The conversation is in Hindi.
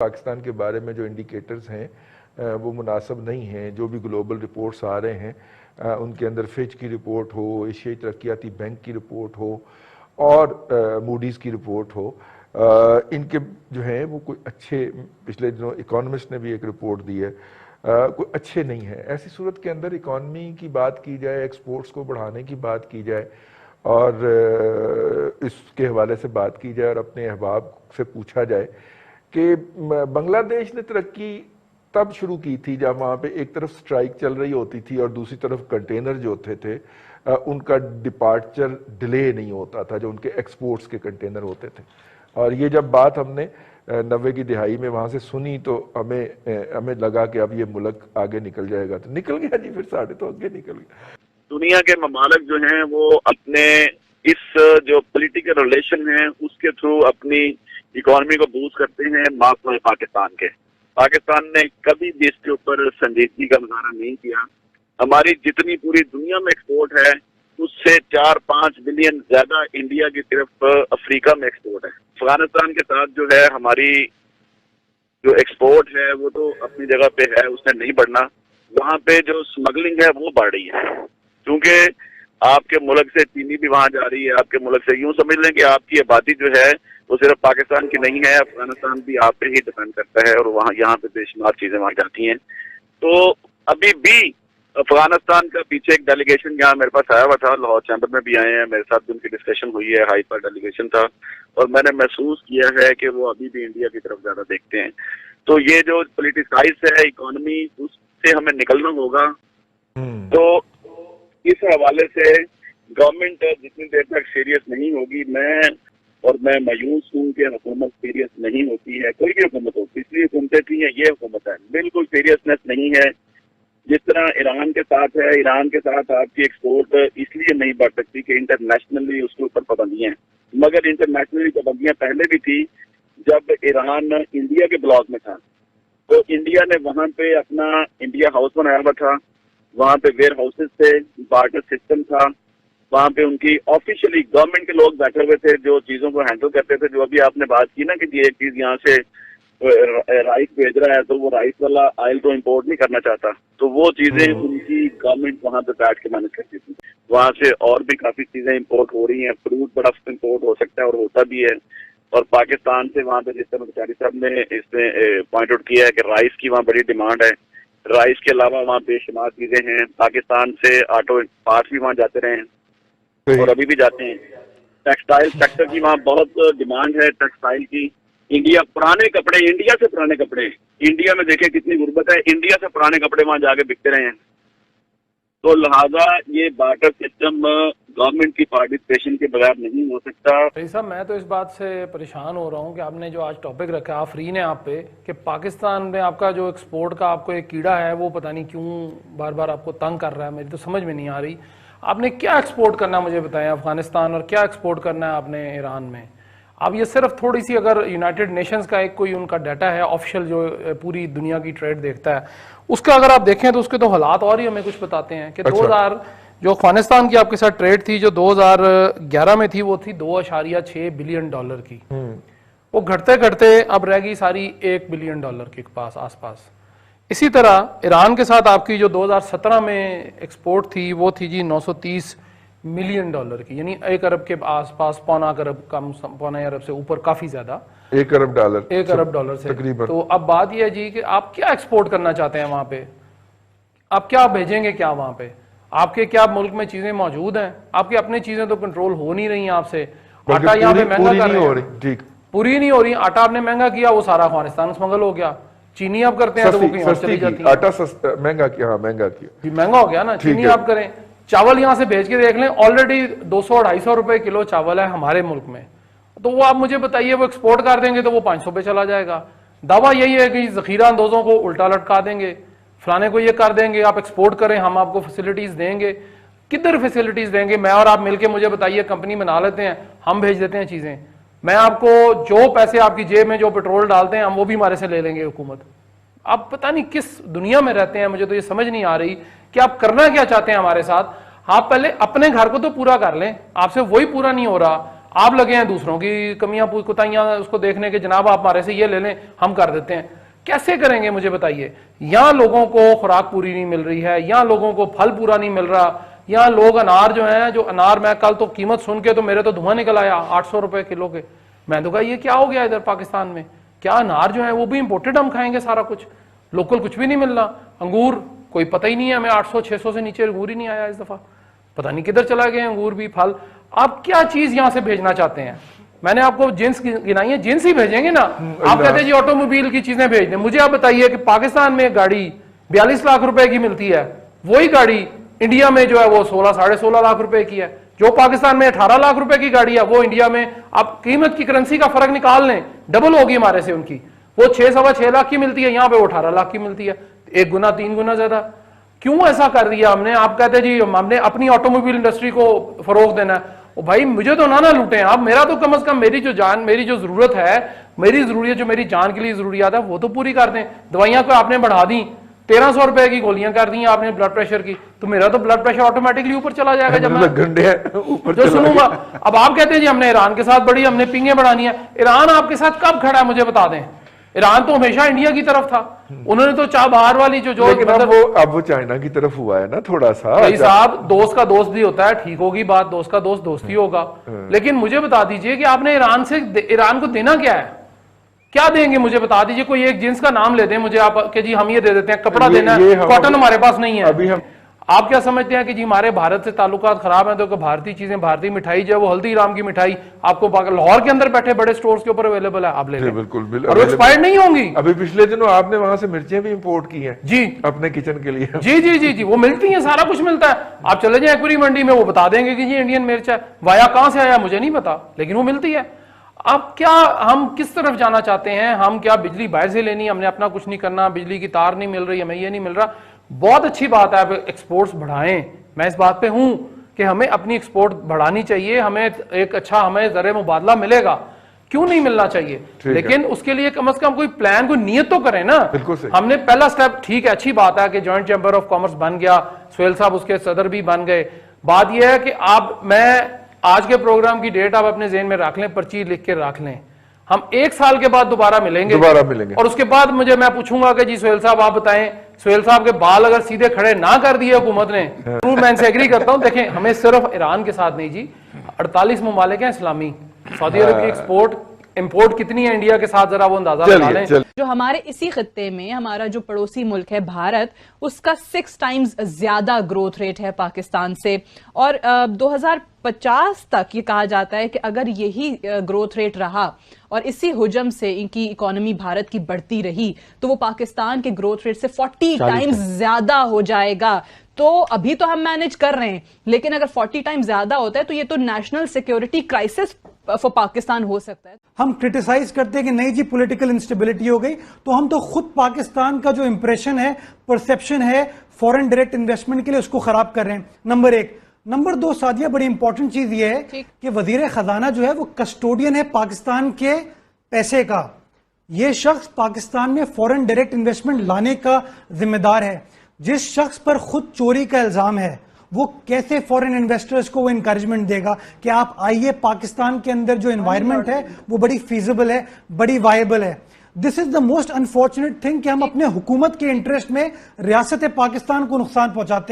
पाकिस्तान के बारे में जो इंडिकेटर्स हैं वो मुनासिब नहीं हैं। जो भी ग्लोबल रिपोर्ट्स आ रहे हैं उनके अंदर फिच की रिपोर्ट हो, एशियाई तरक्याती बैंक की रिपोर्ट हो और मूडीज़ की रिपोर्ट हो, इनके जो हैं वो कोई अच्छे, पिछले दिनों इकोनॉमिस्ट ने भी एक रिपोर्ट दी है, कोई अच्छे नहीं है। ऐसी सूरत के अंदर इकॉनमी की बात की जाए, एक्सपोर्ट्स को बढ़ाने की बात की जाए और इसके हवाले से बात की जाए और अपने अहबाब से पूछा जाए कि बांग्लादेश ने तरक्की तब शुरू की थी जब वहाँ पे एक तरफ स्ट्राइक चल रही होती थी और दूसरी तरफ कंटेनर जो होते थे उनका डिपार्चर डिले नहीं होता था, जो उनके एक्सपोर्ट्स के कंटेनर होते थे। और ये जब बात हमने 90 की दिहाई में वहाँ से सुनी तो हमें लगा कि अब ये मुल्क आगे निकल जाएगा, तो निकल गया जी, फिर साढ़े तो आगे निकल गया। दुनिया के ममालिक जो हैं वो अपने इस जो पॉलिटिकल रिलेशन है उसके थ्रू अपनी इकोनॉमी को बूस्ट करते हैं। माफ है पाकिस्तान ने कभी भी इसके ऊपर संजीदगी का मुजाहरा नहीं किया। हमारी जितनी पूरी दुनिया में एक्सपोर्ट है उससे 4-5 बिलियन ज्यादा इंडिया की तरफ अफ्रीका में एक्सपोर्ट है। अफगानिस्तान के साथ जो है हमारी जो एक्सपोर्ट है वो तो अपनी जगह पे है, उसने नहीं बढ़ना। वहाँ पे जो स्मगलिंग है वो बढ़ रही है, क्योंकि आपके मुल्क से चीनी भी वहां जा रही है, आपके मुल्क से, यूं समझ लें कि आपकी आबादी जो है वो सिर्फ पाकिस्तान की नहीं है, अफगानिस्तान भी आप पे ही डिपेंड करता है और वहाँ यहाँ पे बेशुमार चीजें वहां जाती हैं। तो अभी भी अफगानिस्तान का पीछे एक डेलीगेशन यहाँ मेरे पास आया हुआ था, लाहौर चैम्बर में भी आए हैं, मेरे साथ भी उनकी डिस्कशन हुई है, हाई पर डेलीगेशन था और मैंने महसूस किया है कि वो अभी भी इंडिया की तरफ ज्यादा देखते हैं। तो ये जो पोलिटिसाइज है इकोनॉमी, उससे हमें निकलना होगा। तो इस हवाले से गवर्नमेंट जितनी देर तक सीरियस नहीं होगी, मैं मायूस हूँ कि हुकूमत सीरियस नहीं होती है, कोई भी हुकूमत हो, पिछली हुकूमतें थी या ये हुकूमत है, बिल्कुल सीरियसनेस नहीं है। जिस तरह ईरान के साथ है, ईरान के साथ आपकी एक्सपोर्ट इसलिए नहीं बढ़ सकती कि इंटरनेशनली उसके ऊपर पाबंदियां हैं, मगर इंटरनेशनली पाबंदियां पहले भी थी जब ईरान इंडिया के ब्लॉक में था। तो इंडिया ने वहां पे अपना इंडिया हाउस बनाया हुआ था, वहां पे वेयर हाउसेज थे, बार्टर सिस्टम था, वहां पे उनकी ऑफिशियली गवर्नमेंट के लोग बैठे हुए थे जो चीजों को हैंडल करते थे। जो अभी आपने बात की ना कि ये एक चीज यहाँ से राइस भेज रहा है तो वो राइस वाला ऑयल तो इम्पोर्ट नहीं करना चाहता, तो वो चीजें उनकी गवर्नमेंट वहां पे बैठ के मैनेज करती थी। वहां से और भी काफी चीजें इम्पोर्ट हो रही हैं, फ्रूट बड़ा इम्पोर्ट हो सकता है और होता भी है। और पाकिस्तान से वहां पे जिस तरह बेचारी साहब ने इसमें पॉइंट आउट किया है कि राइस की वहाँ बड़ी डिमांड है, राइस के अलावा वहाँ बेशुमार चीजें हैं। पाकिस्तान से ऑटो पार्ट्स भी वहाँ जाते रहे हैं और अभी भी जाते हैं। टेक्सटाइल सेक्टर की वहाँ बहुत डिमांड है, टेक्सटाइल की। इंडिया पुराने कपड़े, इंडिया से पुराने कपड़े, इंडिया में देखें कितनी गुर्बत है, इंडिया से पुराने कपड़े वहाँ जाके बिकते रहे हैं। तो लिहाजा ये बार्टर सिस्टम गवर्नमेंट की पार्टिसिपेशन के बगैर नहीं हो सकता। भाई साहब, मैं तो इस बात से परेशान हो रहा हूँ कि आपने जो आज टॉपिक रखा, आप फ्री ने आप पे कि पाकिस्तान में आपका जो एक्सपोर्ट का आपको एक कीड़ा है वो पता नहीं क्यों बार बार आपको तंग कर रहा है, मेरी तो समझ में नहीं आ रही। आपने क्या एक्सपोर्ट करना मुझे बताएं अफगानिस्तान, और क्या एक्सपोर्ट करना है आपने ईरान में? अब ये सिर्फ थोड़ी सी, अगर यूनाइटेड नेशंस का एक कोई उनका डाटा है ऑफिशियल जो पूरी दुनिया की ट्रेड देखता है, उसका अगर आप देखें तो उसके तो हालात और ही हमें कुछ बताते हैं कि 2000 जो अफगानिस्तान की आपके साथ ट्रेड थी जो 2011 में थी वो थी $2.6 बिलियन की। वो घटते घटते अब रह गई सारी $1 बिलियन के पास आसपास। इसी तरह ईरान के साथ आपकी जो 2017 में एक्सपोर्ट थी वो थी जी $930 मिलियन की, यानी 1 अरब के आसपास, पौना अरब, कम पौना अरब से ऊपर, काफी ज्यादा, 1 अरब डॉलर से तकरीबन। तो अब बात यह है जी कि आप क्या एक्सपोर्ट करना चाहते हैं वहां पे, आप क्या भेजेंगे, क्या वहां पे आपके क्या मुल्क में चीजें मौजूद हैं? आपकी अपनी चीजें तो कंट्रोल हो नहीं रही हैं आपसे। आटा यहाँ पे महंगा कर रहे हैं, ठीक, पूरी नहीं हो रही। आटा आपने महंगा किया, वो सारा अफगानिस्तान स्मगल हो गया। चीनी आप करते हैं तो वो कहीं और चली जाती है। आटा सस्ता महंगा किया, महंगा किया, महंगा हो गया ना। चीनी आप करें, चावल यहाँ से भेज के देख लें, ऑलरेडी 200-250 रुपए किलो चावल है हमारे मुल्क में, तो वो आप मुझे बताइए वो एक्सपोर्ट कर देंगे तो वो 500 पे चला जाएगा। दावा यही है कि जखीरा अंदोजों को उल्टा लटका देंगे, फलाने को ये कर देंगे, आप एक्सपोर्ट करें, हम आपको फैसिलिटीज देंगे। किधर फैसिलिटीज देंगे? मैं और आप मिलके मुझे बताइए, कंपनी बना लेते हैं, हम भेज देते हैं चीजें, मैं आपको जो पैसे आपकी जेब में जो पेट्रोल डालते हैं हम वो भी हमारे से ले लेंगे हुकूमत। आप पता नहीं किस दुनिया में रहते हैं, मुझे तो ये समझ नहीं आ रही कि आप करना क्या चाहते हैं हमारे साथ। आप पहले अपने घर को तो पूरा कर लें, आपसे वही पूरा नहीं हो रहा। आप लगे हैं दूसरों की कमियां कुताइयां उसको देखने के, जनाब आप हमारे से ये ले लें हम कर देते हैं। कैसे करेंगे मुझे बताइए? यहाँ लोगों को खुराक पूरी नहीं मिल रही है, यहाँ लोगों को फल पूरा नहीं मिल रहा, यहाँ लोग अनार जो है, जो अनार मैं कल तो कीमत सुन के तो मेरे तो धुआं निकल आया 800 रुपए किलो के। मैं तो कहा ये क्या हो गया इधर पाकिस्तान में, क्या अनार जो है वो भी इंपोर्टेड हम खाएंगे सारा कुछ, लोकल कुछ भी नहीं मिल रहा। अंगूर कोई पता ही नहीं है हमें, 800-600 से नीचे अंगूर ही नहीं आया इस दफा, पता नहीं किधर चला गए अंगूर भी, फल। आप क्या चीज यहां से भेजना चाहते हैं? मैंने आपको जिन्स गिनाई है, जिन्स ही भेजेंगे ना। आप कहते हैं जी ऑटोमोबाइल की चीजें भेज दें, मुझे आप बताइए कि पाकिस्तान में गाड़ी 42 लाख रुपए की मिलती है, वही गाड़ी इंडिया में जो है वो 16-16.5 लाख रुपए की है। जो पाकिस्तान में 18 लाख रुपए की गाड़ी है वो इंडिया में, आप कीमत की करेंसी का फर्क निकाल लें, डबल होगी हमारे से उनकी। वो 6-6.25 लाख की मिलती है, यहाँ पे वो 18 लाख की मिलती है, 1 गुना 3 गुना ज्यादा। क्यों ऐसा कर दिया हमने? आप कहते जी हमने अपनी ऑटोमोबाइल इंडस्ट्री को फरोग देना है। ओ भाई मुझे तो ना लूटें आप, मेरा तो कम से कम मेरी जो जान, मेरी जो जरूरत है, मेरी जरूरत जो मेरी जान के लिए जरूरियात है वो तो पूरी कर दें। दवाइयां को आपने बढ़ा दी, 1300 रुपए की गोलियां कर दी आपने ब्लड प्रेशर की, तो मेरा तो ब्लड प्रेशर ऑटोमेटिकली ऊपर चला जाएगा जब मैं ऊपर जो सुनूंगा। अब आप कहते हैं जी हमने ईरान के साथ बड़ी हमने पिंगे बढ़ानी है। ईरान आपके साथ कब खड़ा है मुझे बता दें? ईरान तो हमेशा इंडिया की तरफ था, उन्होंने तो चाह बाहर वाली जो लेकिन अब वो चाइना की तरफ हुआ है ना थोड़ा सा। भाई साहब दोस्त का दोस्त भी होता है, ठीक होगी बात, दोस्त का दोस्त दोस्ती होगा, लेकिन मुझे बता दीजिए कि आपने ईरान को देना क्या है? क्या देंगे मुझे बता दीजिए? कोई एक जिन्स का नाम ले दें मुझे आप कि जी हम ये दे देते हैं, कपड़ा देना है, कॉटन हमारे पास नहीं है। अभी हम आप क्या समझते हैं कि जी हमारे भारत से ताल्लुकात खराब हैं तो भारतीय चीजें, भारतीय मिठाई जो है वो हल्दीराम की मिठाई आपको लाहौर के अंदर बैठे बड़े स्टोर्स के ऊपर अवेलेबल है, आप ले लें। बिल्कुल और एक्सपायर्ड नहीं होंगी। अभी पिछले दिनों आपने वहां से मिर्चें भी इंपोर्ट की हैं जी अपने किचन के लिए। जी जी जी जी वो मिलती है, सारा कुछ मिलता है। आप चले जाए एक्वरी मंडी में, वो बता देंगे कि जी इंडियन मिर्च है, वाया कहां से आया मुझे नहीं पता, लेकिन वो मिलती है। अब क्या हम किस तरफ जाना चाहते हैं? हम क्या बिजली बाहर से लेनी, हमने अपना कुछ नहीं करना, बिजली की तार नहीं मिल रही, हमें ये नहीं मिल रहा। बहुत अच्छी बात है आप एक्सपोर्ट्स बढ़ाएं, मैं इस बात पे हूं कि हमें अपनी एक्सपोर्ट बढ़ानी चाहिए, हमें एक अच्छा हमें ज़र मुबादला मिलेगा, क्यों नहीं मिलना चाहिए, लेकिन उसके लिए कम से कम कोई प्लान, कोई नियत तो करें ना। हमने पहला स्टेप, ठीक है अच्छी बात है कि जॉइंट चैम्बर ऑफ कॉमर्स बन गया, सुहेल साहब उसके सदर भी बन गए। बात यह है कि आप, मैं आज के प्रोग्राम की डेट आप अपने जेहन में रख लें, पर्ची लिख के रख लें, हम 1 साल के बाद दोबारा मिलेंगे और उसके बाद मुझे मैं पूछूंगा कि जी सुहेल साहब आप बताएं, सुहेल साहब के बाल अगर सीधे खड़े ना कर दिए हुकूमत ने, तो मैं इनसे एग्री करता हूं। देखें हमें सिर्फ ईरान के साथ नहीं जी, 48 ममालिक हैं इस्लामी, सऊदी अरब की एक्सपोर्ट इंपोर्ट कितनी है इंडिया के साथ, जरा वो अंदाजा लगा लें। जो हमारे इसी खित्ते में हमारा जो पड़ोसी मुल्क है भारत, उसका 6 टाइम्स ज्यादा ग्रोथ रेट है पाकिस्तान से, और 2050 तक ये कहा जाता है कि अगर यही ग्रोथ रेट रहा और इसी हुजम से इनकी इकोनॉमी भारत की बढ़ती रही तो वो पाकिस्तान के ग्रोथ रेट से 40 टाइम्स ज्यादा हो जाएगा। तो अभी तो हम मैनेज कर रहे हैं, लेकिन अगर 40 टाइम्स ज्यादा होता है तो ये तो national security crisis for Pakistan हो सकता है। हम क्रिटिसाइज करते हैं कि नहीं जी पॉलिटिकल इंस्टेबिलिटी हो गई, तो हम तो खुद पाकिस्तान का जो इंप्रेशन है, परसेप्शन है फॉरेन डायरेक्ट इन्वेस्टमेंट के लिए, उसको खराब कर रहे हैं, नंबर 1। नंबर 2 सादिया, बड़ी इंपॉर्टेंट चीज ये है कि वजीर खजाना जो है वो कस्टोडियन है पाकिस्तान के पैसे का। ये शख्स पाकिस्तान में फॉरेन डायरेक्ट इन्वेस्टमेंट लाने का जिम्मेदार है। जिस शख्स पर खुद चोरी का इल्जाम है वो कैसे फॉरेन इन्वेस्टर्स को वो इंकरेजमेंट देगा कि आप आइए, पाकिस्तान के अंदर जो एनवायरनमेंट है वो बड़ी फीजिबल है, बड़ी वायबल है। This is the most unfortunate thing कि हम अपने हुकूमत के इंटरेस्ट में रियासत पाकिस्तान को नुकसान पहुंचाते हैं।